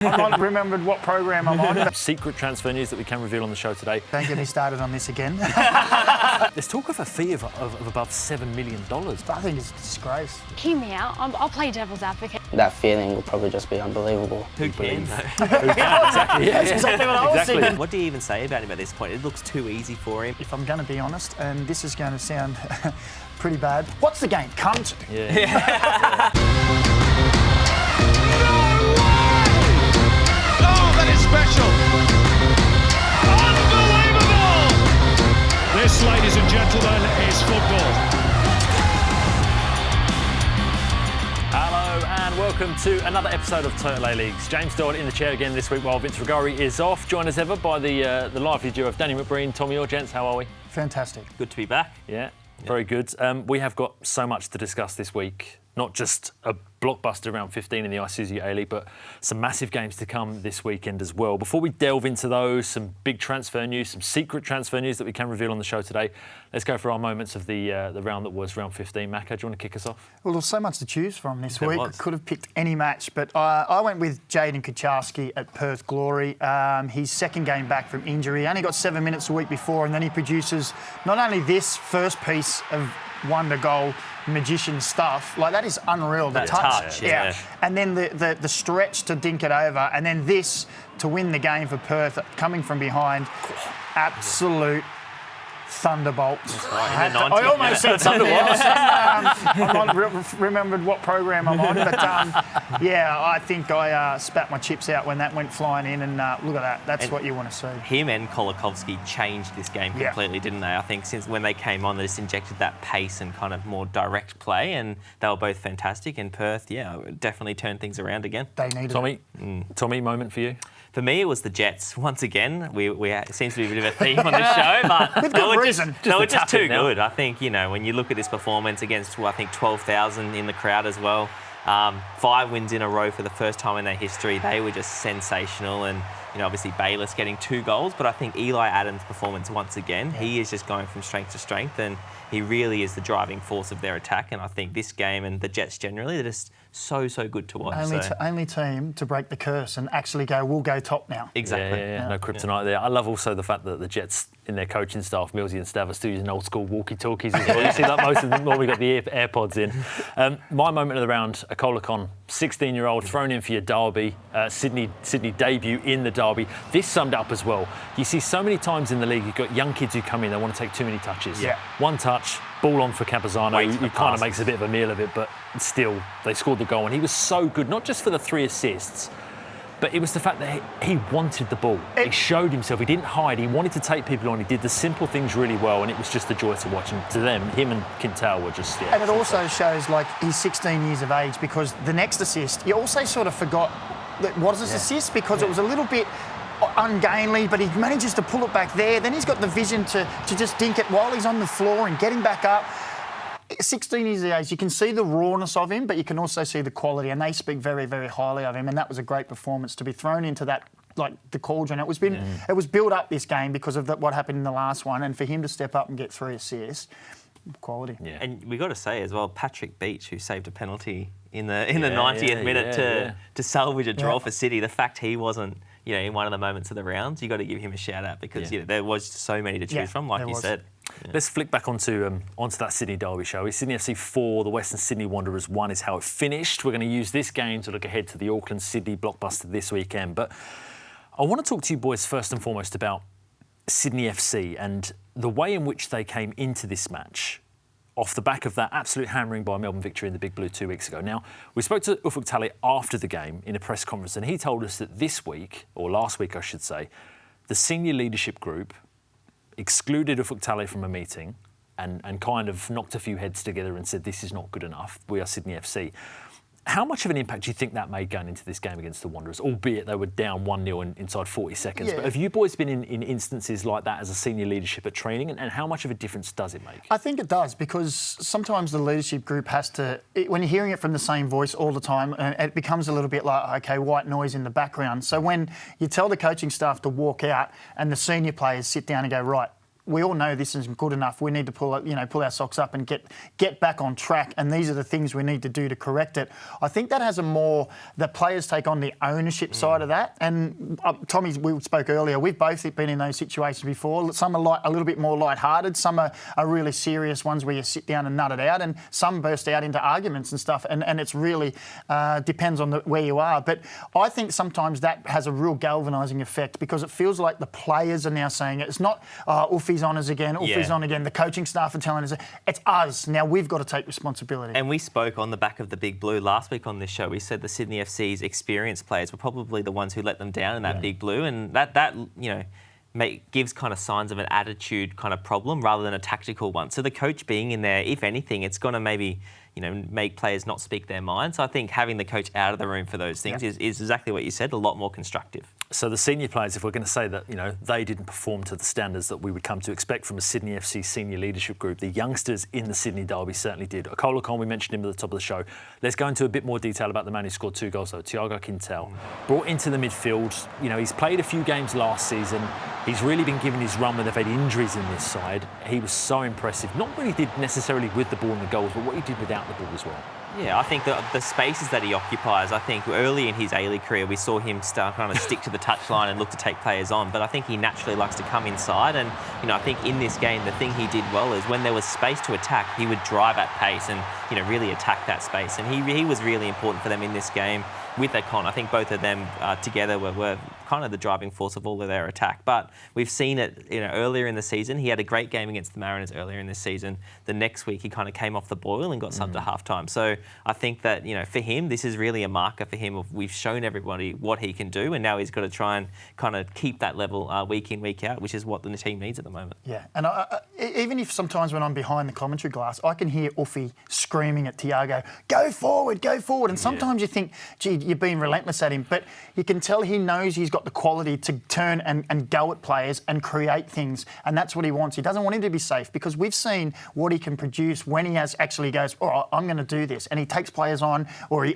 I'm not remembered what program I'm on. Secret transfer news that we can reveal on the show today. Don't get me started on this again. There's talk of a fee of above $7 million. I think it's a disgrace. Hear me out. I'll play devil's advocate. That feeling will probably just be unbelievable. Who can? Exactly. Yeah, That's exactly what I was thinking. What do you even say about him at this point? It looks too easy for him. If I'm going to be honest, and this is going to sound pretty bad, what's the game, cunt? Yeah. Oh, that is special! Unbelievable! This, ladies and gentlemen, is football. Hello and welcome to another episode of Total A-Leagues. James Doyle in the chair again this week while Vince Rigari is off. Joined as ever by the lively duo of Danny McBreen, Tommy Orr. Gents, how are we? Fantastic. Good to be back. Yeah, very good. We have got so much to discuss this week. Not just a blockbuster round 15 in the Isuzu UTE A-League, but some massive games to come this weekend as well. Before we delve into those, some big transfer news, some secret transfer news that we can reveal on the show today. Let's go for our moments of the round that was round 15. Macca, do you want to kick us off? Well, there's so much to choose from this There week. was. Could have picked any match, but I went with Jaden Kucharski at Perth Glory. His second game back from injury. He only got 7 minutes a week before, and then he produces not only this first piece of wonder goal magician stuff, like that is unreal. The That touch, touch, yeah. And then the stretch to dink it over, and then this to win the game for Perth coming from behind. Absolute thunderbolt. I almost said Thunderbolt. I'm not remembered what program I'm on, but yeah, I think I spat my chips out when that went flying in, and look at that. That's what you want to see. Him and Kolakovsky changed this game completely, didn't they? I think since when they came on, they just injected that pace and kind of more direct play, and they were both fantastic. In Perth, definitely turned things around again. They needed Tommy, moment for you? For me, it was the Jets. Once again, it seems to be a bit of a theme on the show, but With good reason. They were just too now. good. I think, when you look at this performance against, 12,000 in the crowd as well, 5 wins in a row for the first time in their history, they were just sensational. And, obviously Bayless getting 2 goals, but I think Eli Adams' performance once again, he is just going from strength to strength, and he really is the driving force of their attack. And I think this game and the Jets generally, they're just so good to watch. Only team to break the curse and actually go, we'll go top now. Exactly. Yeah. No kryptonite there. I love also the fact that the Jets, in their coaching staff, Millsy and Stav, are still using old school walkie-talkies as well. You see that most of them when we got the AirPods in. My moment of the round, Akol Akon, 16-year-old, thrown in for your derby, Sydney debut in the derby. This summed up as well. You see so many times in the league, you've got young kids who come in, they want to take too many touches. Yeah. One touch, ball on for Campazano, who kind of makes a bit of a meal of it, but still, they scored the goal. And he was so good, not just for the 3 assists, but it was the fact that he wanted the ball. He showed himself. He didn't hide. He wanted to take people on. He did the simple things really well, and it was just a joy to watch. And to them, him and Quintal were just, And it also shows, he's 16 years of age, because the next assist, you also sort of forgot that what is this assist, because it was a little bit ungainly, but he manages to pull it back there. Then he's got the vision to just dink it while he's on the floor and getting back up. 16 years of age, you can see the rawness of him, but you can also see the quality, and they speak very, very highly of him, and that was a great performance to be thrown into that, the cauldron. It was built up this game because of what happened in the last one, and for him to step up and get 3 assists, quality. Yeah. And we got to say as well, Patrick Beach, who saved a penalty in the 90th minute to salvage a draw for City. The fact he wasn't, in one of the moments of the rounds, you got to give him a shout out, because there was so many to choose from, like you said. Yeah. Let's flick back onto that Sydney derby, shall we? Sydney FC 4, the Western Sydney Wanderers 1 is how it finished. We're going to use this game to look ahead to the Auckland-Sydney blockbuster this weekend. But I want to talk to you boys first and foremost about Sydney FC and the way in which they came into this match off the back of that absolute hammering by Melbourne victory in the Big Blue 2 weeks ago. Now, we spoke to Ufuk Talay after the game in a press conference, and he told us that this week, or last week I should say, the senior leadership group excluded Ufuk Talay from a meeting and kind of knocked a few heads together and said, this is not good enough. We are Sydney FC. How much of an impact do you think that made going into this game against the Wanderers, albeit they were down 1-0 inside 40 seconds? Yeah. But have you boys been in instances like that as a senior leadership at training, and how much of a difference does it make? I think it does, because sometimes the leadership group has to, when you're hearing it from the same voice all the time, it becomes a little bit like, okay, white noise in the background. So when you tell the coaching staff to walk out and the senior players sit down and go, right, we all know this isn't good enough. We need to pull our socks up and get back on track. And these are the things we need to do to correct it. I think that has the players take on the ownership side of that. And Tommy, we spoke earlier, we've both been in those situations before. Some are a little bit more lighthearted. Some are really serious ones where you sit down and nut it out. And some burst out into arguments and stuff. And it's really depends on where you are. But I think sometimes that has a real galvanising effect because it feels like the players are now saying it. It's not Uffy's on us again, Uffy's on again. The coaching staff are telling us it's us. Now we've got to take responsibility. And we spoke on the back of the Big Blue last week on this show. We said the Sydney FC's experienced players were probably the ones who let them down in that Big Blue, and that gives kind of signs of an attitude kind of problem rather than a tactical one. So the coach being in there, if anything, it's going to maybe make players not speak their mind. So I think having the coach out of the room for those things is exactly what you said, a lot more constructive. So the senior players, if we're going to say that, they didn't perform to the standards that we would come to expect from a Sydney FC senior leadership group, the youngsters in the Sydney derby certainly did. Akol Akon, we mentioned him at the top of the show. Let's go into a bit more detail about the man who scored 2 goals, though, Thiago Quintal. Brought into the midfield. He's played a few games last season. He's really been given his run when they've had injuries in this side. He was so impressive. Not what he did necessarily with the ball and the goals, but what he did without the ball as well. Yeah, I think the spaces that he occupies, I think early in his A-League career, we saw him start kind of stick to the touchline and look to take players on. But I think he naturally likes to come inside. And, I think in this game, the thing he did well is when there was space to attack, he would drive at pace and, really attack that space. And he was really important for them in this game with Akon. I think both of them together were kind of the driving force of all of their attack. But we've seen it, earlier in the season. He had a great game against the Mariners earlier in this season. The next week, he kind of came off the boil and got subbed at halftime. So I think that, for him, this is really a marker for him of we've shown everybody what he can do, and now he's got to try and kind of keep that level week in, week out, which is what the team needs at the moment. Yeah, and even if sometimes when I'm behind the commentary glass, I can hear Uffy screaming at Thiago, go forward, and sometimes you think, gee, you're being relentless at him, but you can tell he knows he's got the quality to turn and go at players and create things, and that's what he wants. He doesn't want him to be safe because we've seen what he can produce when he actually goes, all right, I'm going to do this, and he takes players on, or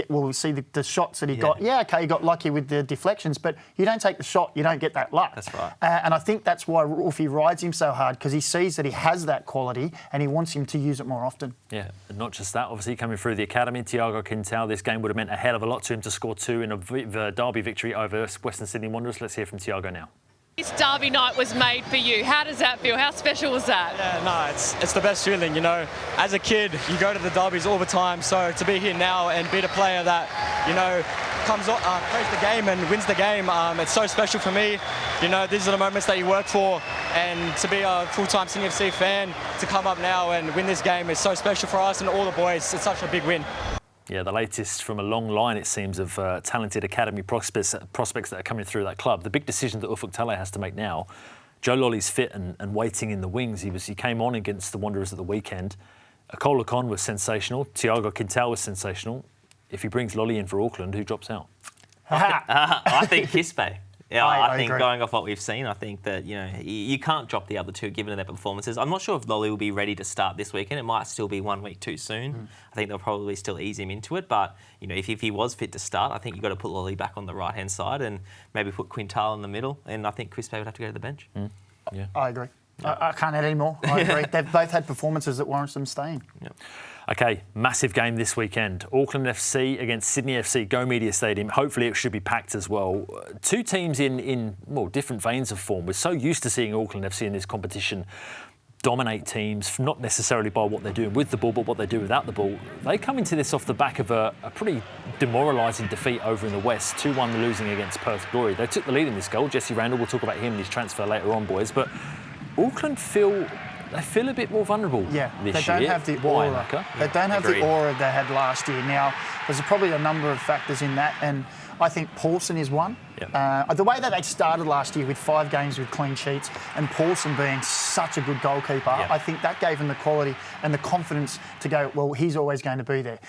we'll see the shots that he got. Yeah, okay, he got lucky with the deflections, but you don't take the shot, you don't get that luck. That's right. And I think that's why Uffy rides him so hard, because he sees that he has that quality and he wants him to use it more often. Yeah, and not just that, obviously coming through the academy, Thiago Quintal, this game would have meant a hell of a lot to him to score 2 in a derby victory over Western Sydney Wanderers. Let's hear from Thiago now. This derby night was made for you. How does that feel? How special was that? Yeah, no, it's the best feeling, As a kid, you go to the derbies all the time, so to be here now and beat a player that, comes on, plays the game and wins the game, it's so special for me. These are the moments that you work for, and to be a full-time Sydney FC fan, to come up now and win this game is so special for us and all the boys. It's such a big win. Yeah, the latest from a long line, it seems, of talented academy prospects that are coming through that club. The big decision that Ufuk Talay has to make now, Joe Lolly's fit and waiting in the wings. He came on against the Wanderers at the weekend. Akol Akon was sensational. Thiago Quintal was sensational. If he brings Lolly in for Auckland, who drops out? I think Kispe. Yeah, I think agree. Going off what we've seen, I think that, you can't drop the other two given their performances. I'm not sure if Lolly will be ready to start this weekend. It might still be 1 week too soon. I think they'll probably still ease him into it. But, if he was fit to start, I think you've got to put Lolly back on the right-hand side and maybe put Quintal in the middle. And I think Kispe would have to go to the bench. Yeah. I agree. I can't add any more. I agree. They've both had performances that warrant them staying. Yep. OK, massive game this weekend. Auckland FC against Sydney FC, Go Media Stadium. Hopefully it should be packed as well. Two teams in different veins of form. We're so used to seeing Auckland FC in this competition dominate teams, not necessarily by what they're doing with the ball, but what they do without the ball. They come into this off the back of a pretty demoralising defeat over in the West, 2-1 losing against Perth Glory. They took the lead in this goal. Jesse Randall, we'll talk about him and his transfer later on, boys. But Auckland feel a bit more vulnerable this year. They don't have the aura. They don't have the aura they had last year. Now, there's probably a number of factors in that, and I think Paulson is one. Yep. The way that they started last year with 5 games with clean sheets and Paulson being such a good goalkeeper, I think that gave him the quality and the confidence to go, well, he's always going to be there.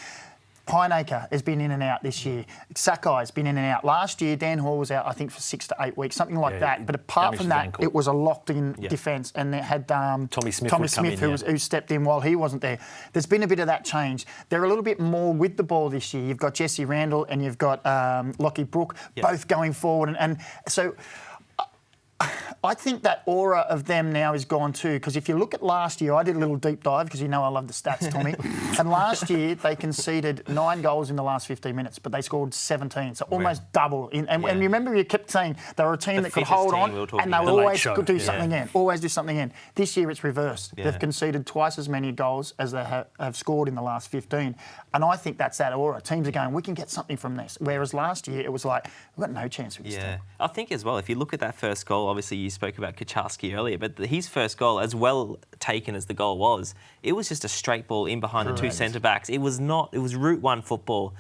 Pineacre has been in and out this year. Sakai's been in and out. Last year, Dan Hall was out, I think, for 6 to 8 weeks, something like that. But apart from that, it was a locked-in defence, and it had Tommy Smith who stepped in while he wasn't there. There's been a bit of that change. They're a little bit more with the ball this year. You've got Jesse Randall and you've got Lockie Brook, both going forward. And so I think that aura of them now is gone too, because if you look at last year, I did a little deep dive because you know I love the stats, Tommy. And last year they conceded 9 goals in the last 15 minutes, but they scored 17, so almost double. And you remember you kept saying they were a team that could hold on, and they would always do something in. Always do something in. This year it's reversed. They've conceded twice as many goals as they have scored in the last 15, and I think that's that aura. Teams are going, we can get something from this. Whereas last year it was like, we've got no chance with this team. I think as well, if you look at that first goal, obviously you spoke about Kucharski earlier, but his first goal, as well taken as the goal was, it was just a straight ball in behind the 2 centre-backs. It was Route 1 football.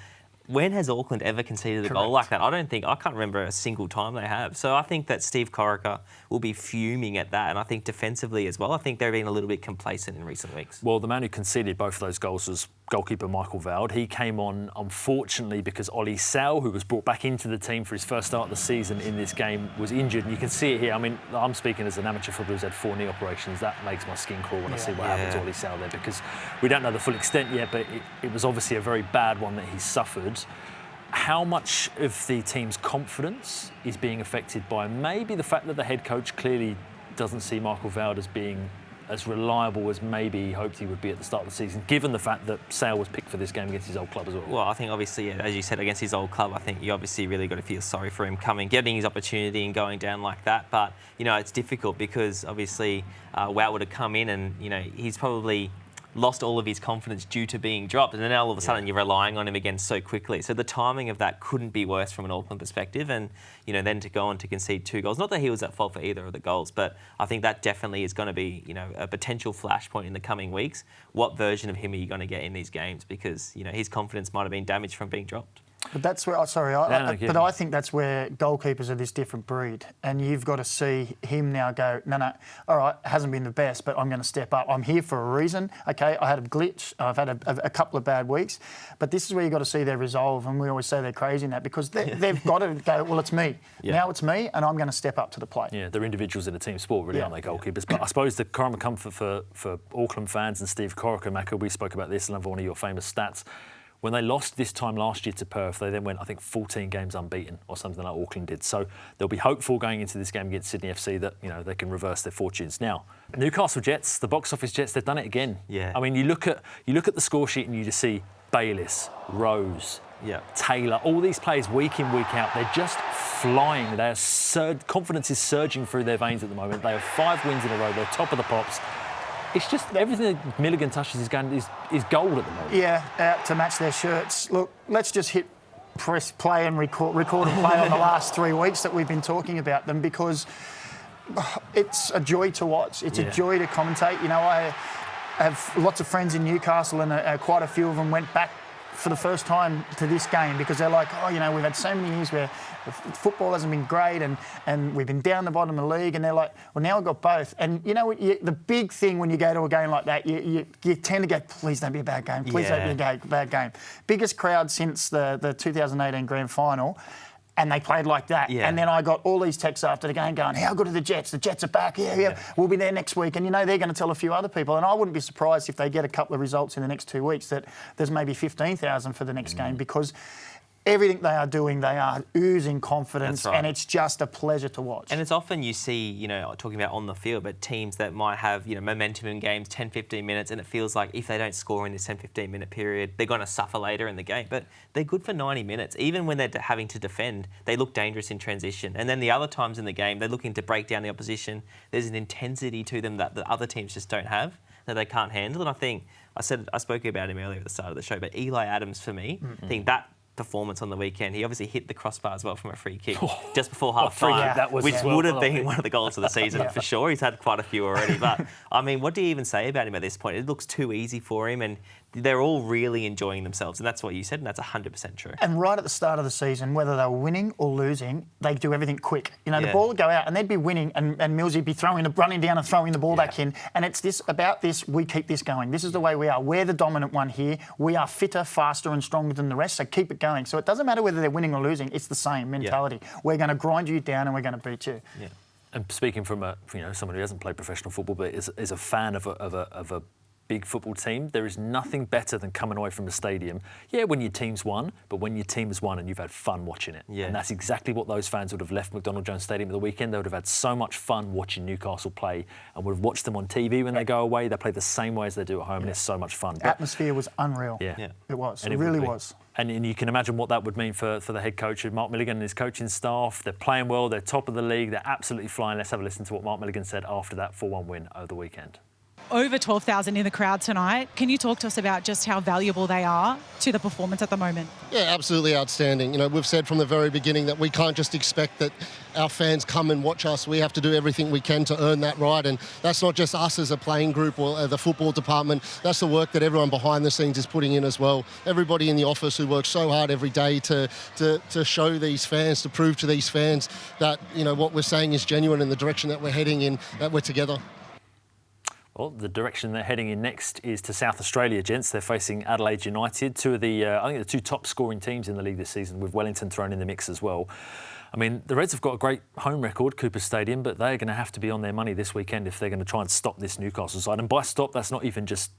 When has Auckland ever conceded a goal like that? I can't remember a single time they have. So I think that Steve Corica will be fuming at that. And I think defensively as well, I think they've been a little bit complacent in recent weeks. Well, the man who conceded both of those goals was goalkeeper Michael Veld. He came on, unfortunately, because Ollie Sal, who was brought back into the team for his first start of the season in this game, was injured. And you can see it here. I mean, I'm speaking as an amateur footballer who's had 4 knee operations. That makes my skin crawl when I see what happened to Ollie Sal there, because we don't know the full extent yet, but it was obviously a very bad one that he suffered. How much of the team's confidence is being affected by maybe the fact that the head coach clearly doesn't see Michael Veld as being as reliable as maybe he hoped he would be at the start of the season, given the fact that Sale was picked for this game against his old club as well? Well, I think obviously, as you said, against his old club, I think you obviously really got to feel sorry for him getting his opportunity and going down like that. But, it's difficult because obviously Wout would have come in and, he's probably lost all of his confidence due to being dropped, and then all of a sudden you're relying on him again so quickly. So the timing of that couldn't be worse from an Auckland perspective, and then to go on to concede 2 goals. Not that he was at fault for either of the goals, but I think that definitely is going to be a potential flashpoint in the coming weeks. What version of him are you going to get in these games? Because his confidence might have been damaged from being dropped. But that's where, I think that's where goalkeepers are this different breed. And you've got to see him now go, no, all right, hasn't been the best, but I'm going to step up. I'm here for a reason. Okay, I had a glitch. I've had a couple of bad weeks. But this is where you've got to see their resolve. And we always say they're crazy in that because they've got to go, well, it's me. Yeah. Now it's me, and I'm going to step up to the plate. Yeah, they're individuals in a team sport, really, aren't they, goalkeepers? But I suppose the crime of comfort for Auckland fans and Steve Corica, Maka, we spoke about this, another one of your famous stats. When they lost this time last year to Perth, they then went, I think, 14 games unbeaten or something like Auckland did. So they'll be hopeful going into this game against Sydney FC that, they can reverse their fortunes. Now, Newcastle Jets, the box office Jets, they've done it again. Yeah. I mean, you look at the score sheet and you just see Bayliss, Rose, Taylor, all these players week in, week out, they're just flying. Confidence is surging through their veins at the moment. They have 5 wins in a row. They're top of the pops. It's just everything that Milligan touches is gold at the moment. Yeah, out to match their shirts. Look, let's just press play and record and play on the last 3 weeks that we've been talking about them, because it's a joy to watch. It's a joy to commentate. I have lots of friends in Newcastle, and quite a few of them went back for the first time to this game because they're like, we've had so many years where football hasn't been great and we've been down the bottom of the league, and they're like, well, now we've got both. And the big thing when you go to a game like that, you tend to go, please don't be a bad game, please don't be a bad game. Biggest crowd since the 2018 grand final. And they played like that. Yeah. And then I got all these texts after the game going, how good are the Jets? The Jets are back. Yeah. We'll be there next week. And, they're going to tell a few other people. And I wouldn't be surprised if they get a couple of results in the next 2 weeks that there's maybe 15,000 for the next game, because everything they are doing, they are oozing confidence, and it's just a pleasure to watch. And it's often you see, talking about on the field, but teams that might have, momentum in games, 10, 15 minutes, and it feels like if they don't score in this 10, 15 minute period, they're going to suffer later in the game. But they're good for 90 minutes. Even when they're having to defend, they look dangerous in transition. And then the other times in the game, they're looking to break down the opposition. There's an intensity to them that the other teams just don't have, that they can't handle. And I think, I spoke about him earlier at the start of the show, but Eli Adams, for me, I think that performance on the weekend, he obviously hit the crossbar as well from a free kick just before half-time, which would have been one of the goals of the season for sure. He's had quite a few already. But, I mean, what do you even say about him at this point? It looks too easy for him, and they're all really enjoying themselves, and that's what you said, and that's 100% true. And right at the start of the season, whether they were winning or losing, they do everything quick. The ball would go out, and they'd be winning, and Millsy would be running down and throwing the ball back in. And it's about this, we keep this going. This is the way we are. We're the dominant one here. We are fitter, faster, and stronger than the rest, so keep it going. So it doesn't matter whether they're winning or losing, it's the same mentality. We're going to grind you down, and we're going to beat you. And speaking from someone who hasn't played professional football but is a fan of a big football team, there is nothing better than coming away from a stadium. Yeah, when your team's won, but when your team has won and you've had fun watching it. Yeah. And that's exactly what those fans would have left McDonald Jones Stadium at the weekend. They would have had so much fun watching Newcastle play and would have watched them on TV when they go away. They play the same way as they do at home, and it's so much fun. The atmosphere was unreal. Yeah. It was. And It really was. And you can imagine what that would mean for the head coach, Mark Milligan, and his coaching staff. They're playing well, they're top of the league, they're absolutely flying. Let's have a listen to what Mark Milligan said after that 4-1 win over the weekend. Over 12,000 in the crowd tonight. Can you talk to us about just how valuable they are to the performance at the moment? Yeah, absolutely outstanding. You know, we've said from the very beginning that we can't just expect that our fans come and watch us. We have to do everything we can to earn that right, and that's not just us as a playing group or the football department. That's the work that everyone behind the scenes is putting in as well. Everybody in the office who works so hard every day to show these fans, to prove to these fans that, you know, what we're saying is genuine and the direction that we're heading in, that we're together. Well, the direction they're heading in next is to South Australia, gents. They're facing Adelaide United, two of the, I think the two top scoring teams in the league this season, with Wellington thrown in the mix as well. I mean, the Reds have got a great home record, Cooper Stadium, but they're going to have to be on their money this weekend if they're going to try and stop this Newcastle side. And by stop, that's not even just,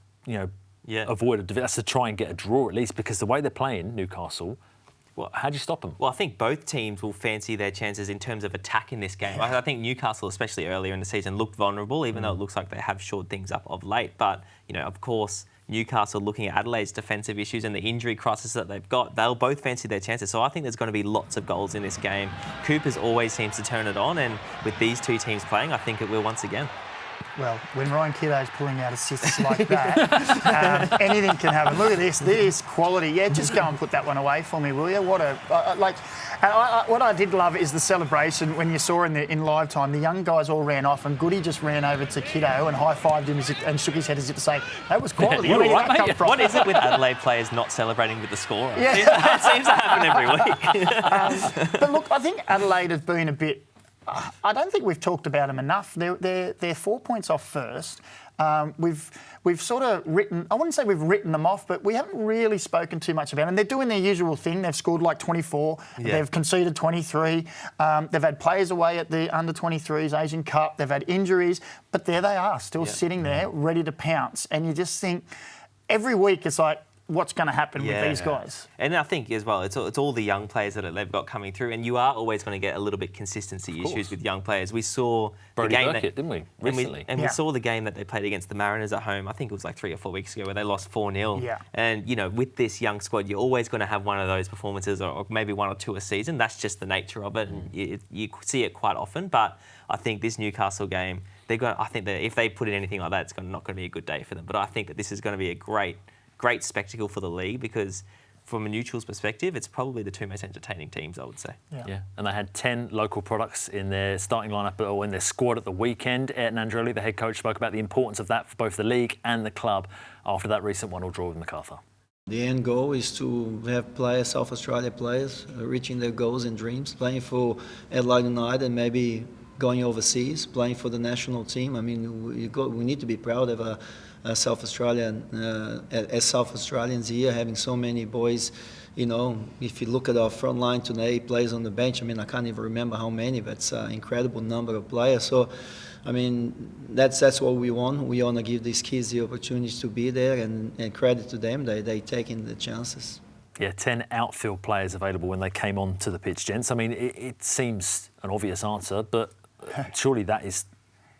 avoid a that's to try and get a draw at least, because the way they're playing, Newcastle, well, how do you stop them? Well, I think both teams will fancy their chances in terms of attack in this game. I think Newcastle, especially earlier in the season, looked vulnerable, even though it looks like they have shored things up of late. But, of course, Newcastle looking at Adelaide's defensive issues and the injury crisis that they've got, they'll both fancy their chances. So I think there's going to be lots of goals in this game. Coopers always seems to turn it on, and with these two teams playing, I think it will once again. Well, when Ryan Kiddo's pulling out assists like that, anything can happen. Look at this. This quality. Yeah, just go and put that one away for me, will you? What I did love is the celebration when you saw in live time, the young guys all ran off and Goody just ran over to Kiddo and high-fived him and shook his head as if to say, that was quality. Where did that come from? What is it with Adelaide players not celebrating with the scorer? Yeah. It seems to happen every week. But look, I think Adelaide has been a bit... I don't think we've talked about them enough. They're 4 points off first. We've sort of written... I wouldn't say we've written them off, but we haven't really spoken too much about them. They're doing their usual thing. They've scored like 24. Yeah. They've conceded 23. They've had players away at the under-23s Asian Cup. They've had injuries. But there they are, still sitting there, ready to pounce. And you just think every week it's like, what's going to happen with these guys? And I think as well, it's all the young players that they've got coming through, and you are always going to get a little bit consistency issues with young players. We saw Brody the game Burkett, didn't we? Recently. We saw the game that they played against the Mariners at home. I think it was like 3 or 4 weeks ago where they lost 4-0. Yeah. And with this young squad, you're always going to have one of those performances, or maybe 1 or 2 a season. That's just the nature of it, and you see it quite often. But I think this Newcastle game, I think that if they put in anything like that, it's not going to be a good day for them. But I think that this is going to be a great spectacle for the league, because from a neutral's perspective, it's probably the two most entertaining teams, I would say. Yeah. And they had 10 local products in their starting lineup or in their squad at the weekend. Ayrton Andrelli, the head coach, spoke about the importance of that for both the league and the club after that recent 1-1 draw with Macarthur. The end goal is to have players, South Australia players, reaching their goals and dreams, playing for Adelaide United, maybe going overseas, playing for the national team. I mean, we need to be proud of South Australian, as South Australians here, having so many boys. If you look at our front line today, players on the bench, I mean, I can't even remember how many, but it's an incredible number of players. So, I mean, that's what we want. We want to give these kids the opportunities to be there, and credit to them, they taking the chances. Yeah, 10 outfield players available when they came on to the pitch, gents. I mean, it seems an obvious answer, but surely that is...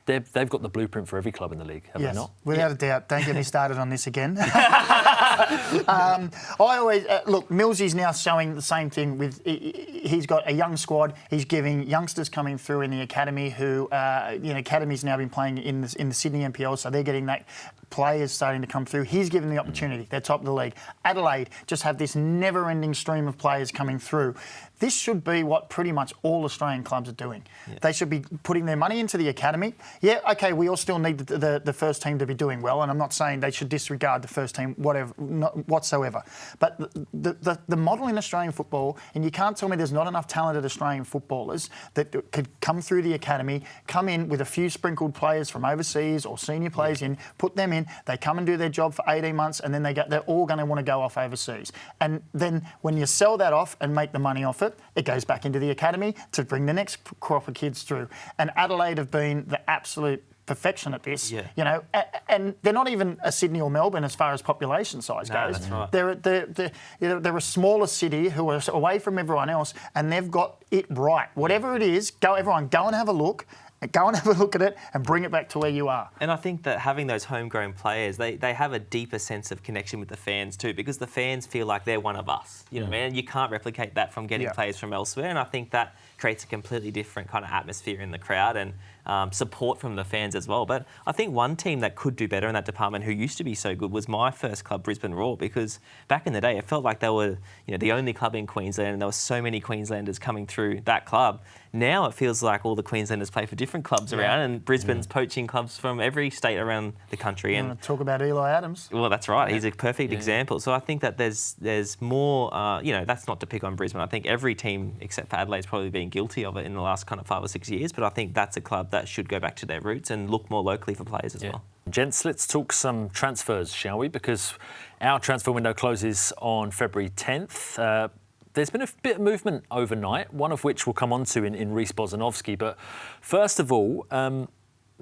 They've got the blueprint for every club in the league, have they not? Without a doubt. Don't get me started on this again. I always look. Millsy's now showing the same thing. He's got a young squad. He's giving youngsters coming through in the academy who, academy's now been playing in the Sydney NPL, so they're getting that. Players starting to come through. He's given the opportunity. They're top of the league. Adelaide just have this never-ending stream of players coming through. This should be what pretty much all Australian clubs are doing. Yeah. They should be putting their money into the academy. Yeah, okay, we all still need the first team to be doing well, and I'm not saying they should disregard the first team whatsoever. But the model in Australian football, and you can't tell me there's not enough talented Australian footballers that could come through the academy, come in with a few sprinkled players from overseas or senior players in, put them in, they come and do their job for 18 months, and then they're all going to want to go off overseas. And then when you sell that off and make the money off it, it goes back into the academy to bring the next crop of kids through. And Adelaide have been the absolute perfection at this. Yeah. You know, and they're not even a Sydney or Melbourne as far as population size goes. That's right. They're a smaller city who are away from everyone else, and they've got it right. Whatever it is, go and have a look. Go and have a look at it and bring it back to where you are. And I think that having those homegrown players, they have a deeper sense of connection with the fans too, because the fans feel like they're one of us. You know what I mean? And you can't replicate that from getting players from elsewhere. And I think that creates a completely different kind of atmosphere in the crowd and support from the fans as well. But I think one team that could do better in that department, who used to be so good, was my first club, Brisbane Roar, because back in the day, it felt like they were, the only club in Queensland, and there were so many Queenslanders coming through that club. Now it feels like all the Queenslanders play for different clubs around, and Brisbane's poaching clubs from every state around the country. And talk about Eli Adams. Well, that's right. He's a perfect example. So I think that there's more. That's not to pick on Brisbane. I think every team except for Adelaide's probably been guilty of it in the last kind of 5 or 6 years. But I think that's a club that should go back to their roots and look more locally for players as well. Gents, let's talk some transfers, shall we? Because our transfer window closes on February 10th. There's been a bit of movement overnight, one of which we'll come on to in Rhys Bozanovski. But first of all,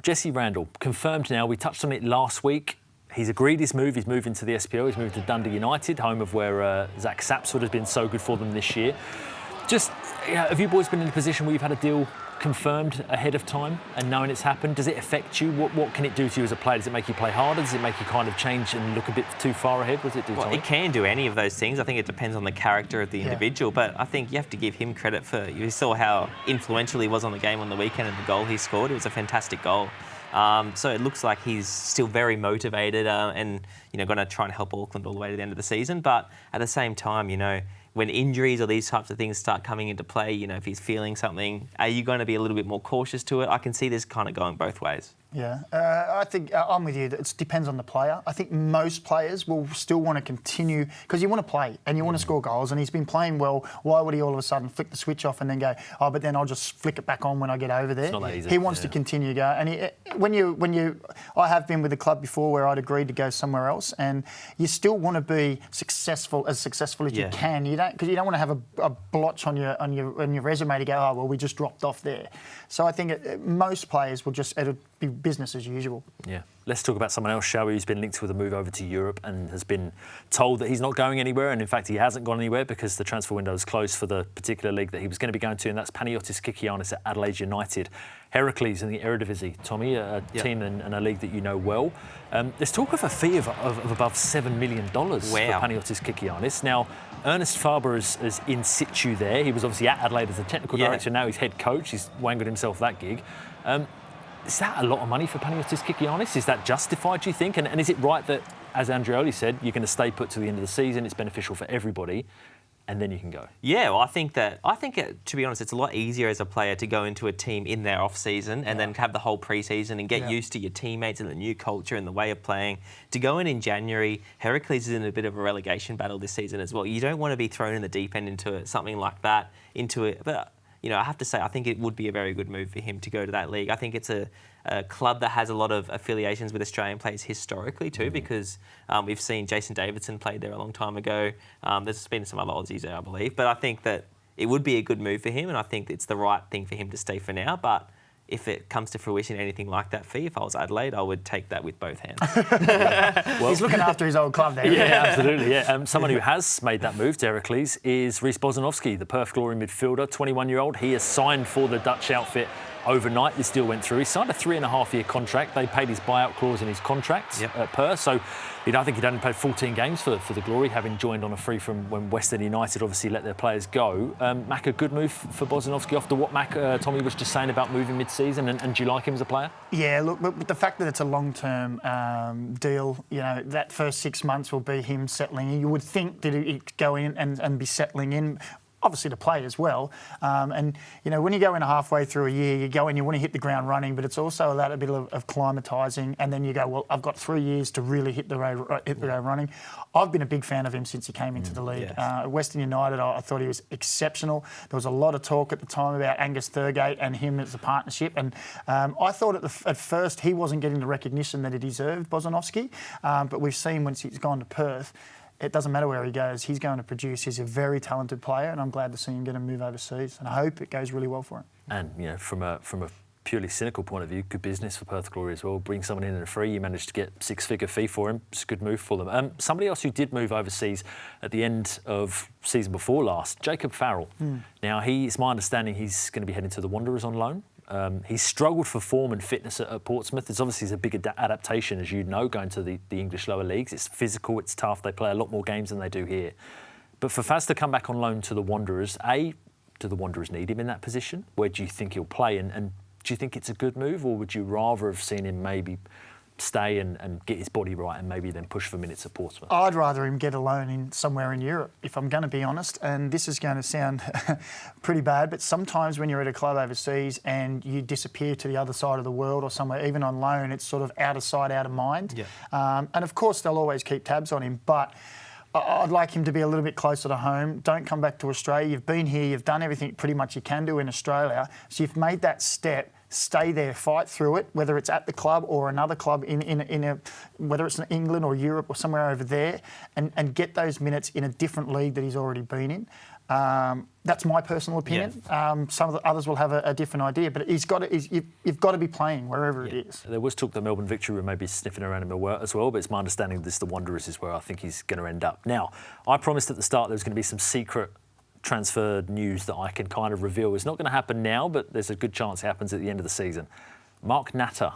Jesse Randall, confirmed now. We touched on it last week. He's agreed his move. He's moving to the SPL. He's moved to Dundee United, home of where Zach Sapsford has been so good for them this year. Just, have you boys been in a position where you've had a deal confirmed ahead of time and knowing it's happened? Does it affect you? What can it do to you as a player? Does it make you play harder? Does it make you kind of change and look a bit too far ahead? What does it do, Tommy? It can do any of those things. I think it depends on the character of the individual, but I think you have to give him credit for, you saw how influential he was on the game on the weekend and the goal he scored. It was a fantastic goal. So it looks like he's still very motivated and going to try and help Auckland all the way to the end of the season. But at the same time, when injuries or these types of things start coming into play, if he's feeling something, are you going to be a little bit more cautious to it? I can see this kind of going both ways. Yeah, I think I'm with you. It depends on the player. I think most players will still want to continue because you want to play and you want to score goals. And he's been playing well. Why would he all of a sudden flick the switch off and then go, but then I'll just flick it back on when I get over there? It's not that easy. He wants to continue to go. And I have been with the club before where I'd agreed to go somewhere else, and you still want to be successful as you can. You don't, because you don't want to have a blotch on your resume to go, we just dropped off there. So I think most players will it'll be business as usual. Yeah. Let's talk about someone else, shall we, who's been linked with a move over to Europe and has been told that he's not going anywhere. And in fact, he hasn't gone anywhere because the transfer window is closed for the particular league that he was going to be going to, and that's Panagiotis Kikianis at Adelaide United. Heracles in the Eredivisie, Tommy, a team and a league that you know well. There's talk of a fee of above $7 million for Panagiotis Kikianis. Now, Ernest Faber is in situ there. He was obviously at Adelaide as a technical director. Now he's head coach. He's wangled himself that gig. Is that a lot of money for Panagiotis Kikianis? Is that justified, do you think? And is it right that, as Andreoli said, you're going to stay put to the end of the season, it's beneficial for everybody, and then you can go? Yeah, well, I think, to be honest, it's a lot easier as a player to go into a team in their off-season and then have the whole pre-season and get used to your teammates and the new culture and the way of playing. To go in January, Heracles is in a bit of a relegation battle this season as well. You don't want to be thrown in the deep end into something like that, but I have to say, I think it would be a very good move for him to go to that league. I think it's a club that has a lot of affiliations with Australian players historically too, because we've seen Jason Davidson played there a long time ago. There's been some other Aussies there, I believe. But I think that it would be a good move for him, and I think it's the right thing for him to stay for now. But if it comes to fruition, anything like that fee, if I was Adelaide, I would take that with both hands. Well, he's looking after his old club there. Yeah, absolutely. Yeah. Someone who has made that move to Heracles is Rhys Bozanovski, the Perth Glory midfielder, 21-year-old. He has signed for the Dutch outfit overnight. This deal went through. He signed a 3.5-year contract. They paid his buyout clause in his contract at Perth. So I think he'd only played 14 games for the Glory, having joined on a free from when Western United obviously let their players go. Mac, a good move for Bozanovski after what Tommy was just saying about moving mid-season, and do you like him as a player? Yeah, look, but the fact that it's a long-term deal, that first 6 months will be him settling in. You would think that he'd go in and be settling in. Obviously to play as well. And when you go in halfway through a year, you go in, you want to hit the ground running, but it's also a bit of acclimatising, and then you go, well, I've got 3 years to really hit the road running. I've been a big fan of him since he came into the league. Western United, I thought he was exceptional. There was a lot of talk at the time about Angus Thurgate and him as a partnership, and I thought at first he wasn't getting the recognition that he deserved, Bozanovski, but we've seen once he's gone to Perth, it doesn't matter where he goes, he's going to produce. He's a very talented player, and I'm glad to see him get a move overseas, and I hope it goes really well for him. And from a purely cynical point of view, good business for Perth Glory as well. Bring someone in a free, you managed to get six-figure fee for him. It's a good move for them. Somebody else who did move overseas at the end of season before last, Jacob Farrell. Now, it's my understanding he's going to be heading to the Wanderers on loan. He's struggled for form and fitness at Portsmouth. It's obviously a big adaptation, as you know, going to the English lower leagues. It's physical, it's tough. They play a lot more games than they do here. But for Faz to come back on loan to the Wanderers, do the Wanderers need him in that position? Where do you think he'll play? And do you think it's a good move, or would you rather have seen him maybe stay and get his body right and maybe then push for minutes at Portsmouth? I'd rather him get a loan in somewhere in Europe, if I'm going to be honest. And this is going to sound pretty bad, but sometimes when you're at a club overseas and you disappear to the other side of the world or somewhere, even on loan, it's sort of out of sight, out of mind. Yeah. And of course, they'll always keep tabs on him, but I'd like him to be a little bit closer to home. Don't come back to Australia. You've been here, you've done everything pretty much you can do in Australia. So you've made that step. Stay there, fight through it, whether it's at the club or another club whether it's in England or Europe or somewhere over there, and get those minutes in a different league that he's already been in. That's my personal opinion. Yeah. Some of the others will have a different idea, but you've got to be playing wherever it is. There was talk that Melbourne Victory were maybe sniffing around in Melbourne as well, but it's my understanding the Wanderers is where I think he's going to end up. Now, I promised at the start there was going to be some secret transfer news that I can kind of reveal. It's not going to happen now, but there's a good chance it happens at the end of the season. Mark Natter.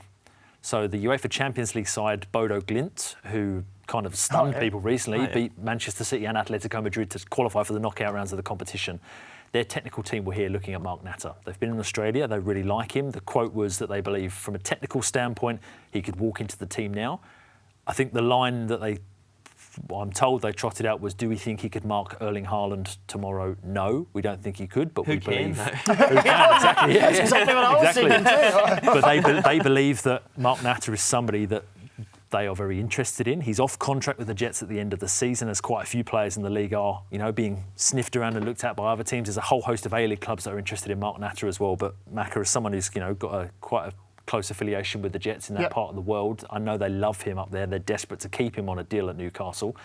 So the UEFA Champions League side, Bodo Glimt, who kind of stunned people recently, beat Manchester City and Atletico Madrid to qualify for the knockout rounds of the competition. Their technical team were here looking at Mark Natter. They've been in Australia, they really like him. The quote was that they believe from a technical standpoint, he could walk into the team now. I think the line that I'm told they trotted out was, do we think he could mark Erling Haaland tomorrow? No, we don't think he could, but we believe... Who can, exactly. That's exactly what I was thinking too. But they believe that Mark Natter is somebody that they are very interested in. He's off contract with the Jets at the end of the season, as quite a few players in the league are, being sniffed around and looked at by other teams. There's a whole host of A-League clubs that are interested in Mark Natter as well, but Macca is someone who's, got quite a close affiliation with the Jets in that part of the world. I know they love him up there. They're desperate to keep him on a deal at Newcastle.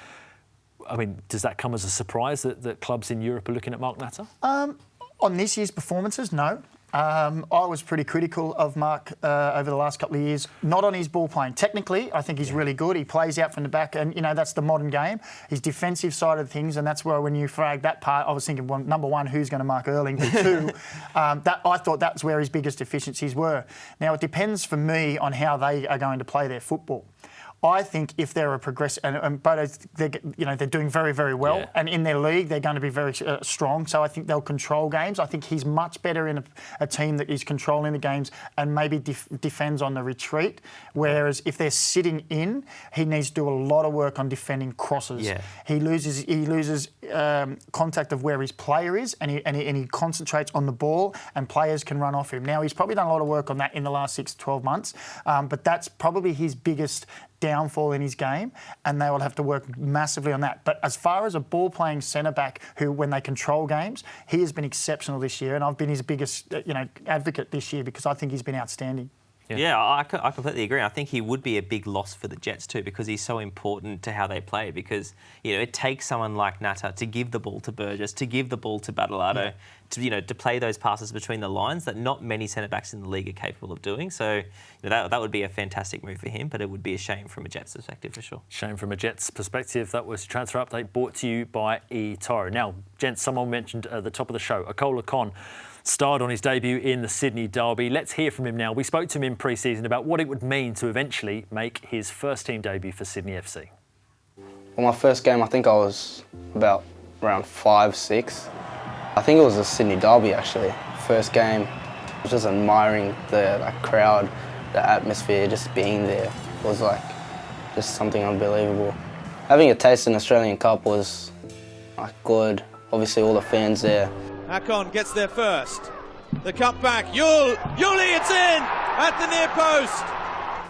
I mean, does that come as a surprise that clubs in Europe are looking at Mark Natter? On this year's performances, no. I was pretty critical of Mark over the last couple of years, not on his ball playing. Technically, I think he's really good. He plays out from the back, and, that's the modern game. His defensive side of things, and that's where when you flagged that part, I was thinking, well, number one, who's going to mark Erling? But two, I thought that's where his biggest deficiencies were. Now, it depends for me on how they are going to play their football. I think if they're a progressive, and they're doing very, very well, and in their league they're going to be very strong. So I think they'll control games. I think he's much better in a team that is controlling the games and maybe defends on the retreat. Whereas if they're sitting in, he needs to do a lot of work on defending crosses. Yeah. He loses contact of where his player is, and he concentrates on the ball, and players can run off him. Now he's probably done a lot of work on that in the last 6 to 12 months, but that's probably his biggest downfall in his game, and they will have to work massively on that. But as far as a ball-playing centre-back who, when they control games, he has been exceptional this year, and I've been his biggest advocate this year because I think he's been outstanding. Yeah, I completely agree. I think he would be a big loss for the Jets too, because he's so important to how they play. Because it takes someone like Natter to give the ball to Burgess, to give the ball to Battleado, to play those passes between the lines that not many centre backs in the league are capable of doing. So that would be a fantastic move for him, but it would be a shame from a Jets perspective for sure. Shame from a Jets perspective. That was Transfer Update brought to you by eToro. Now, gents, someone mentioned at the top of the show, Akol Akon starred on his debut in the Sydney Derby. Let's hear from him now. We spoke to him in pre-season about what it would mean to eventually make his first team debut for Sydney FC. Well, my first game, I think I was about around 5, 6. I think it was the Sydney Derby, actually. First game, I was just admiring the crowd, the atmosphere, just being there. It was just something unbelievable. Having a taste in the Australian Cup was good. Obviously, all the fans there. Akon gets there first. The cut back. Yuli, it's in at the near post.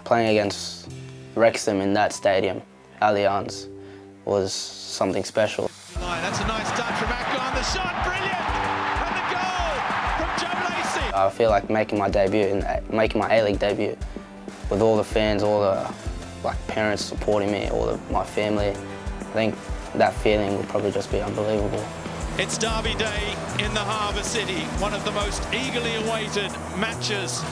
Playing against Wrexham in that stadium, Allianz, was something special. That's a nice touch from Akon. The shot, brilliant, and the goal from Joe Lacey. I feel like making my A-League debut with all the fans, all the parents supporting me, my family. I think that feeling will probably just be unbelievable. It's Derby Day in the Harbour City, one of the most eagerly awaited matches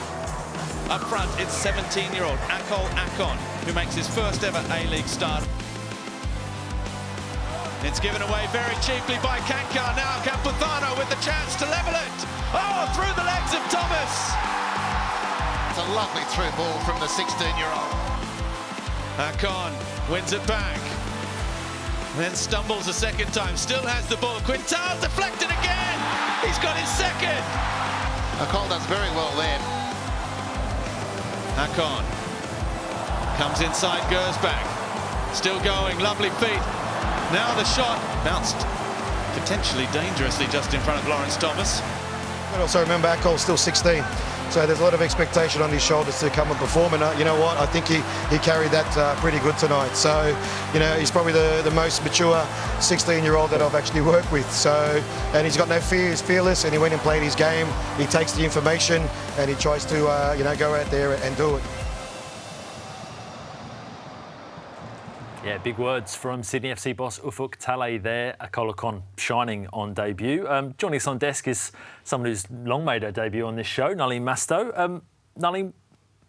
Up front, it's 17-year-old Akol Akon, who makes his first ever A-League start. It's given away very cheaply by Kankar. Now Caputhano with the chance to level it. Oh, through the legs of Thomas. It's a lovely through ball from the 16-year-old. Akon wins it back. Then stumbles a second time. Still has the ball. Quintal deflected again. He's got his second. Akol does very well there. Akon comes inside, goes back. Still going, lovely feet. Now the shot bounced potentially dangerously just in front of Lawrence Thomas. But also remember, Akol's still 16, so there's a lot of expectation on his shoulders to come and perform. And you know what? I think he carried that pretty good tonight. So, you know, he's probably the most mature 16-year-old that I've actually worked with. So, and he's got no fear. He's fearless, and he went and played his game. He takes the information and he tries to, you know, go out there and do it. Yeah, big words from Sydney FC boss Ufuk Talay there. Akol Akon shining on debut. Joining us on desk is someone who's long made her debut on this show, Nalin Masto. Nalin,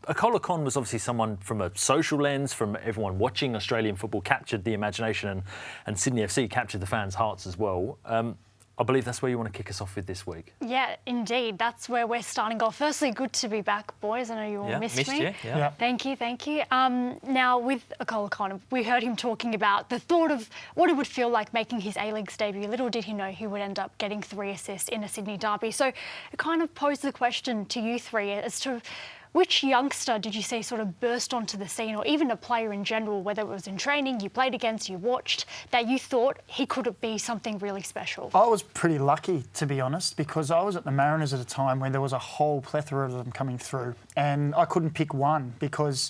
Akol Akon was obviously someone from a social lens, from everyone watching Australian football, captured the imagination, and Sydney FC captured the fans' hearts as well. I believe that's where you want to kick us off with this week. Yeah, indeed. That's where we're starting off. Firstly, good to be back, boys. I know you all missed me. You. Yeah. Thank you. Now, with Akol Akon, we heard him talking about the thought of what it would feel like making his A-League's debut. Little did he know he would end up getting 3 assists in a Sydney derby. So it kind of posed the question to you three as to which youngster did you see sort of burst onto the scene, or even a player in general, whether it was in training, you played against, you watched, that you thought he could be something really special? I was pretty lucky, to be honest, because I was at the Mariners at a time when there was a whole plethora of them coming through, and I couldn't pick one because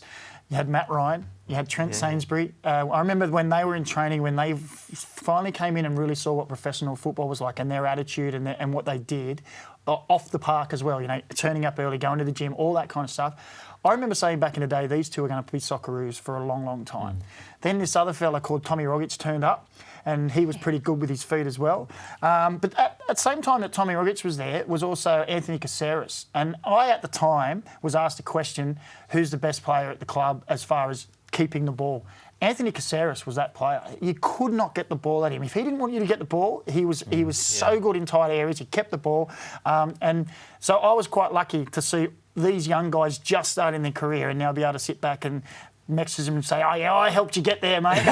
you had Matt Ryan, you had Trent Sainsbury. I remember when they were in training, when they finally came in and really saw what professional football was like and their attitude and what they did, off the park as well, you know, turning up early, going to the gym, all that kind of stuff. I remember saying back in the day, these two are going to be Socceroos for a long, long time. Then this other fella called Tommy Rogic turned up, and he was pretty good with his feet as well. But at the same time that Tommy Rogic was there was also Anthony Caceres. And I, at the time, was asked a question, who's the best player at the club as far as keeping the ball? Anthony Caceres was that player. You could not get the ball at him. If he didn't want you to get the ball, he was so good in tight areas. He kept the ball. And so I was quite lucky to see these young guys just starting their career and now be able to sit back and message them and say, oh, yeah, I helped you get there, mate.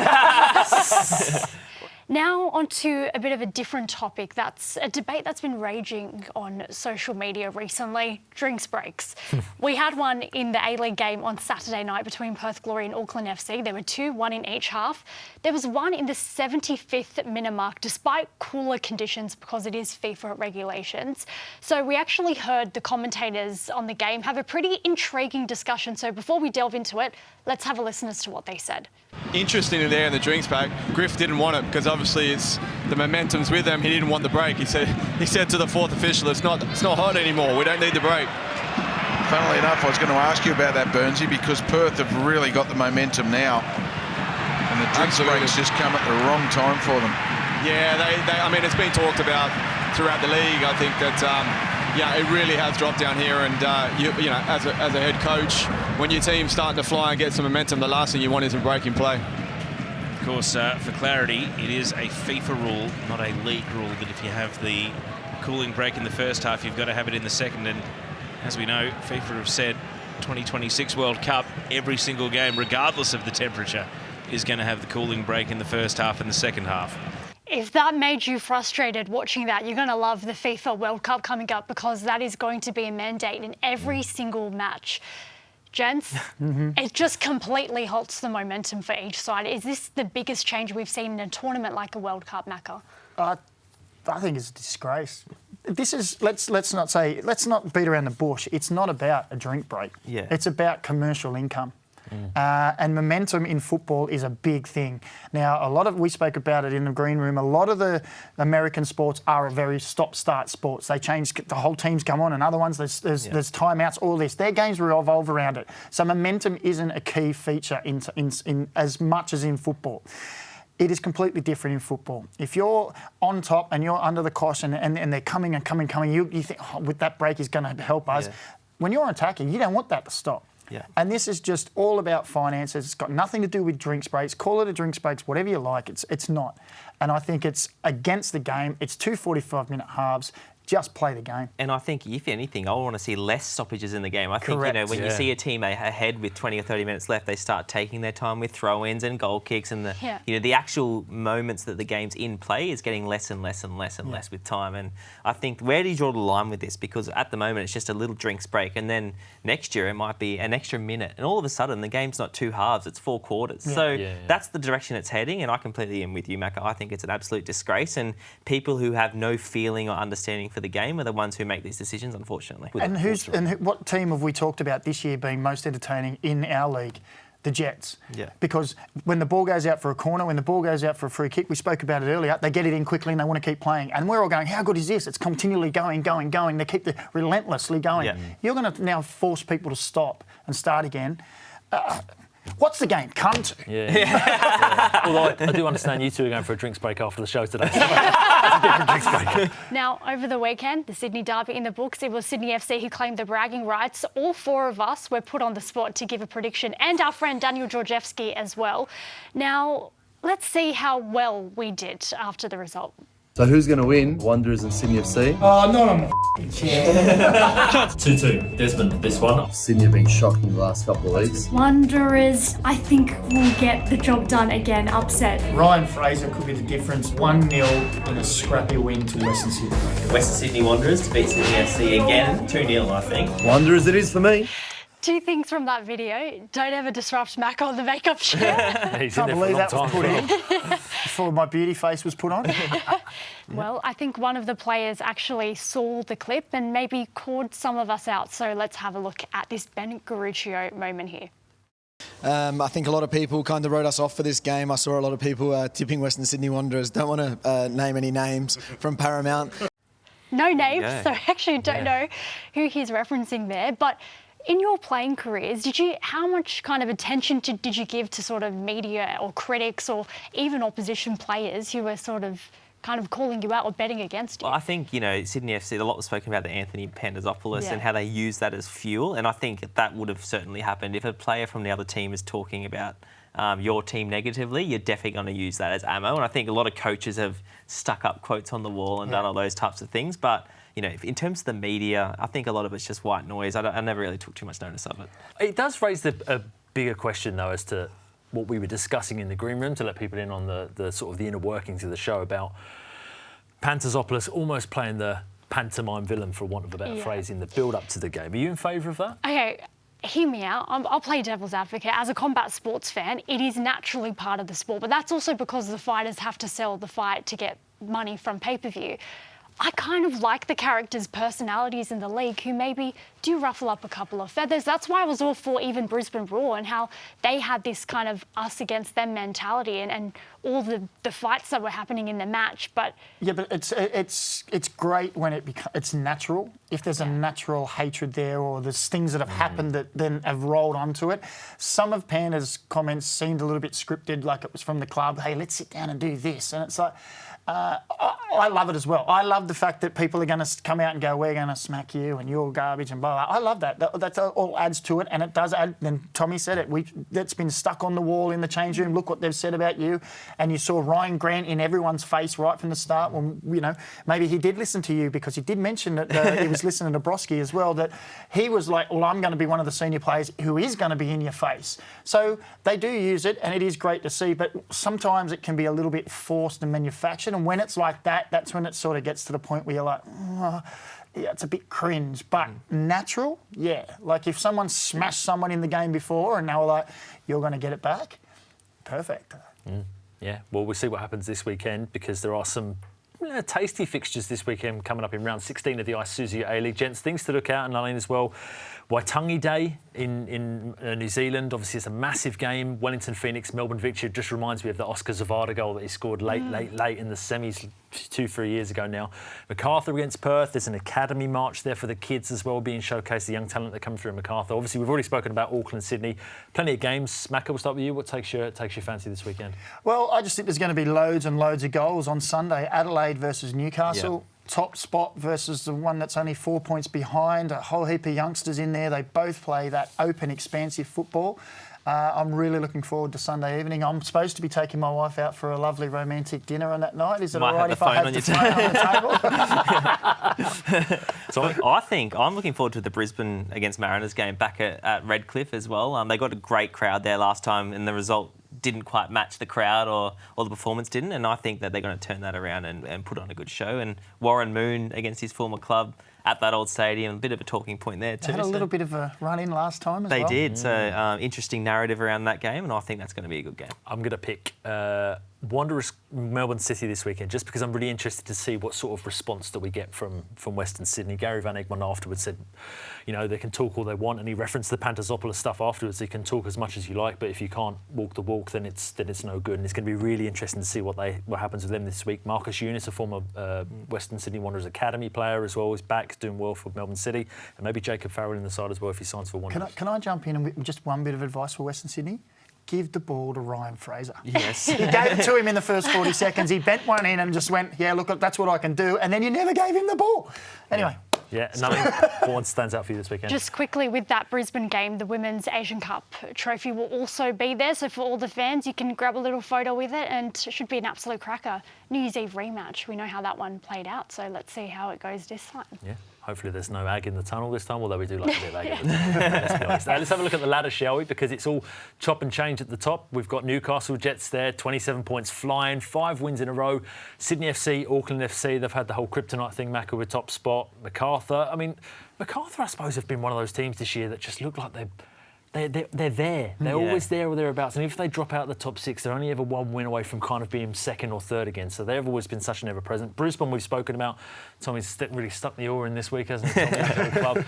Now onto a bit of a different topic. That's a debate that's been raging on social media recently, drinks breaks. We had one in the A-League game on Saturday night between Perth Glory and Auckland FC. There were 2, 1 in each half. There was one in the 75th minute mark, despite cooler conditions because it is FIFA regulations. So we actually heard the commentators on the game have a pretty intriguing discussion. So before we delve into it, let's have a listen as to what they said. Interestingly there in the drinks pack, Griff didn't want it because obviously it's the momentum's with him. He didn't want the break. He said to the 4th official, it's not hot anymore. We don't need the break. Funnily enough, I was going to ask you about that, Burnsy, because Perth have really got the momentum now, and the drinks break's just come at the wrong time for them. Yeah, I mean, it's been talked about throughout the league. I think that it really has dropped down here, and you know, as a head coach, when your team's starting to fly and get some momentum, the last thing you want is a break in play. Of course, for clarity, it is a FIFA rule, not a league rule, that if you have the cooling break in the first half, you've got to have it in the second. And as we know, FIFA have said 2026 World Cup, every single game, regardless of the temperature, is going to have the cooling break in the first half and the second half. If that made you frustrated watching that, you're going to love the FIFA World Cup coming up, because that is going to be a mandate in every single match. Gents, it just completely halts the momentum for each side. Is this the biggest change we've seen in a tournament like a World Cup, Macca? I think it's a disgrace. This is, let's not beat around the bush. It's not about a drink break. Yeah. It's about commercial income. And momentum in football is a big thing. Now, we spoke about it in the green room, a lot of the American sports are a very stop-start sports. They change, the whole teams come on, and other ones, there's timeouts, all this. Their games revolve around it. So momentum isn't a key feature in as much as in football. It is completely different in football. If you're on top and you're under the cosh and they're coming, you think, with that break is going to help us. Yeah. when you're attacking, you don't want that to stop. Yeah. And this is just all about finances. It's got nothing to do with drinks breaks. Call it a drinks breaks, whatever you like. It's not. And I think it's against the game. It's 2 45-minute halves. Just play the game. And I think, if anything, I want to see less stoppages in the game. I think, when you see a team ahead with 20 or 30 minutes left, they start taking their time with throw-ins and goal kicks, and the actual moments that the game's in play is getting less and less and less and less with time. And I think, where do you draw the line with this? Because at the moment, it's just a little drinks break, and then next year it might be an extra minute, and all of a sudden the game's not 2 halves, it's 4 quarters. So that's the direction it's heading, and I completely am with you, Macca. I think it's an absolute disgrace, and people who have no feeling or understanding for the game are the ones who make these decisions, unfortunately. And what team have we talked about this year being most entertaining in our league? The Jets. Yeah. Because when the ball goes out for a corner, when the ball goes out for a free kick, we spoke about it earlier, they get it in quickly and they want to keep playing. And we're all going, how good is this? It's continually going. They keep relentlessly going. Yeah. You're going to now force people to stop and start again. What's the game come to? Yeah. Although I do understand you two are going for a drinks break after the show today. So that's a different drinks break. Now, over the weekend, the Sydney Derby in the books, it was Sydney FC who claimed the bragging rights. All 4 of us were put on the spot to give a prediction, and our friend Daniel Georgievski as well. Now, let's see how well we did after the result. So who's going to win? Wanderers and Sydney FC? Oh, not on the chance. 2-2. Desmond, this one. Sydney have been shocking the last couple of weeks. Wanderers, I think, will get the job done again, upset. Ryan Fraser could be the difference. 1-0 in a scrappy win to Western Sydney. Western Sydney Wanderers to beat Sydney FC again, 2-0, I think. Wanderers it is for me. 2 things from that video. Don't ever disrupt Mac on the makeup show. I can't believe that was put in before my beauty face was put on. Well, I think one of the players actually saw the clip and maybe called some of us out. So let's have a look at this Ben Garuccio moment here. I think a lot of people kind of wrote us off for this game. I saw a lot of people tipping Western Sydney Wanderers. Don't want to name any names from Paramount. No names, so I actually don't know who he's referencing there. But in your playing careers, how much kind of attention did you give to sort of media or critics or even opposition players who were sort of kind of calling you out or betting against you? Well, I think, Sydney FC, a lot was spoken about the Anthony Pandazopoulos and how they use that as fuel, and I think that would have certainly happened. If a player from the other team is talking about your team negatively, you're definitely going to use that as ammo, and I think a lot of coaches have stuck up quotes on the wall and done all those types of things, but in terms of the media, I think a lot of it's just white noise. I never really took too much notice of it. It does raise a bigger question, though, as to what we were discussing in the green room, to let people in on the sort of the inner workings of the show about Pantazopoulos almost playing the pantomime villain, for want of a better phrase, in the build-up to the game. Are you in favour of that? Okay, hear me out. I'll play devil's advocate. As a combat sports fan, it is naturally part of the sport, but that's also because the fighters have to sell the fight to get money from pay-per-view. I kind of like the characters' personalities in the league who maybe do ruffle up a couple of feathers. That's why I was all for even Brisbane Raw and how they had this kind of us against them mentality and all the fights that were happening in the match. But but it's great when it's natural. If there's a natural hatred there or there's things that have happened that then have rolled onto it. Some of Panda's comments seemed a little bit scripted, like it was from the club. Hey, let's sit down and do this, and it's like. I love it as well. I love the fact that people are going to come out and go, we're going to smack you and you're garbage and blah, blah. I love that. That all adds to it, and it does add, and Tommy said it, that's been stuck on the wall in the change room. Look what they've said about you. And you saw Ryan Grant in everyone's face right from the start when, maybe he did listen to you because he did mention that he was listening to Broski as well, that he was like, well, I'm going to be one of the senior players who is going to be in your face. So they do use it, and it is great to see, but sometimes it can be a little bit forced and manufactured. And when it's like that, that's when it sort of gets to the point where you're like, it's a bit cringe. But natural, like if someone smashed someone in the game before and they were like, you're going to get it back, perfect. Yeah, well, we'll see what happens this weekend because there are some tasty fixtures this weekend coming up in round 16 of the Isuzu A-League. Gents, things to look out, and Eileen as well. Waitangi Day in New Zealand. Obviously, it's a massive game. Wellington Phoenix, Melbourne Victory. Just reminds me of the Oscar Zavada goal that he scored late in the semis 2-3 years ago now. Macarthur against Perth. There's an academy march there for the kids as well, being showcased, the young talent that come through in Macarthur. Obviously, we've already spoken about Auckland, Sydney. Plenty of games. Macca, we'll start with you. What takes your fancy this weekend? Well, I just think there's going to be loads and loads of goals on Sunday. Adelaide versus Newcastle. top spot versus the one that's only 4 points behind. A whole heap of youngsters in there. They both play that open, expansive football. I'm really looking forward to Sunday evening. I'm supposed to be taking my wife out for a lovely romantic dinner on that night. Is it all right if I have the phone on the table? So I think I'm looking forward to the Brisbane against Mariners game back at Redcliffe as well. They got a great crowd there last time, and the result didn't quite match the crowd or the performance didn't. And I think that they're going to turn that around and put on a good show. And Warren Moon against his former club at that old stadium, a bit of a talking point there too. They had a little bit of a run-in last time as well. They did, so interesting narrative around that game, and I think that's going to be a good game. I'm going to pick Wanderers Melbourne City this weekend, just because I'm really interested to see what sort of response that we get from Western Sydney. Gary Van Egmond afterwards said, you know, they can talk all they want, and he referenced the Pantazopoulos stuff afterwards. You can talk as much as you like, but if you can't walk the walk, then it's no good. And it's going to be really interesting to see what happens with them this week. Marcus Eunice, a former Western Sydney Wanderers academy player as well, is back doing well for Melbourne City, and maybe Jacob Farrell in the side as well if he signs for Wanderers. Can I jump in with just one bit of advice for Western Sydney? Give the ball to Ryan Fraser. Yes. He gave it to him in the first 40 seconds. He bent one in and just went, yeah, look, that's what I can do. And then you never gave him the ball. Anyway. Yeah, nothing. What stands out for you this weekend? Just quickly, with that Brisbane game, the Women's Asian Cup trophy will also be there. So for all the fans, you can grab a little photo with it, and it should be an absolute cracker. New Year's Eve rematch. We know how that one played out, so let's see how it goes this time. Yeah. Hopefully there's no ag in the tunnel this time, although we do like a bit of ag in the tunnel. Let's be honest. Let's have a look at the ladder, shall we? Because it's all chop and change at the top. We've got Newcastle Jets there, 27 points flying, 5 wins in a row. Sydney FC, Auckland FC, they've had the whole kryptonite thing, Macca with top spot. MacArthur, I suppose, have been one of those teams this year that just look like they're there. They're always there or thereabouts. And if they drop out the top 6, they're only ever one win away from kind of being second or third again. So they've always been such an ever-present. Brisbane, we've spoken about. Tommy's really stuck the oar in this week, hasn't he? Tommy, club.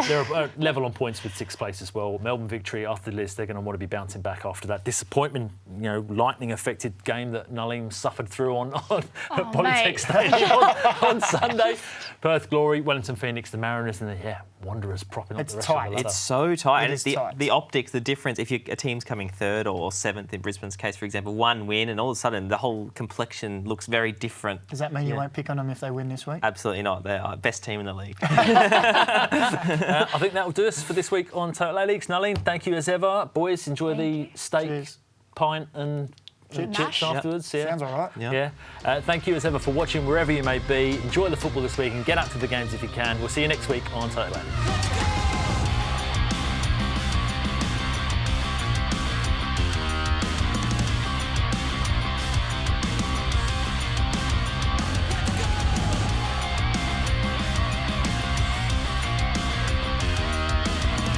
They're level on points with 6th place as well. Melbourne Victory after the list. They're going to want to be bouncing back after that disappointment, lightning-affected game that Nalin suffered through on Polytech Stadium on Sunday. Perth Glory, Wellington Phoenix, the Mariners, and Wanderers propping up the rest of the ladder. It's so tight. And it's the optics, the difference. If a team's coming 3rd or 7th in Brisbane's case, for example, one win, and all of a sudden the whole complexion looks very different. Does that mean you won't pick on them if they win this week? Absolutely not. They're our best team in the league. I think that will do us for this week on Total A-Leagues. Nalin, thank you as ever. Boys, enjoy the steak, pint and chips afterwards. Yep. Sounds all right. Yeah. Thank you as ever for watching wherever you may be. Enjoy the football this week and get up to the games if you can. We'll see you next week on Total A-Leagues.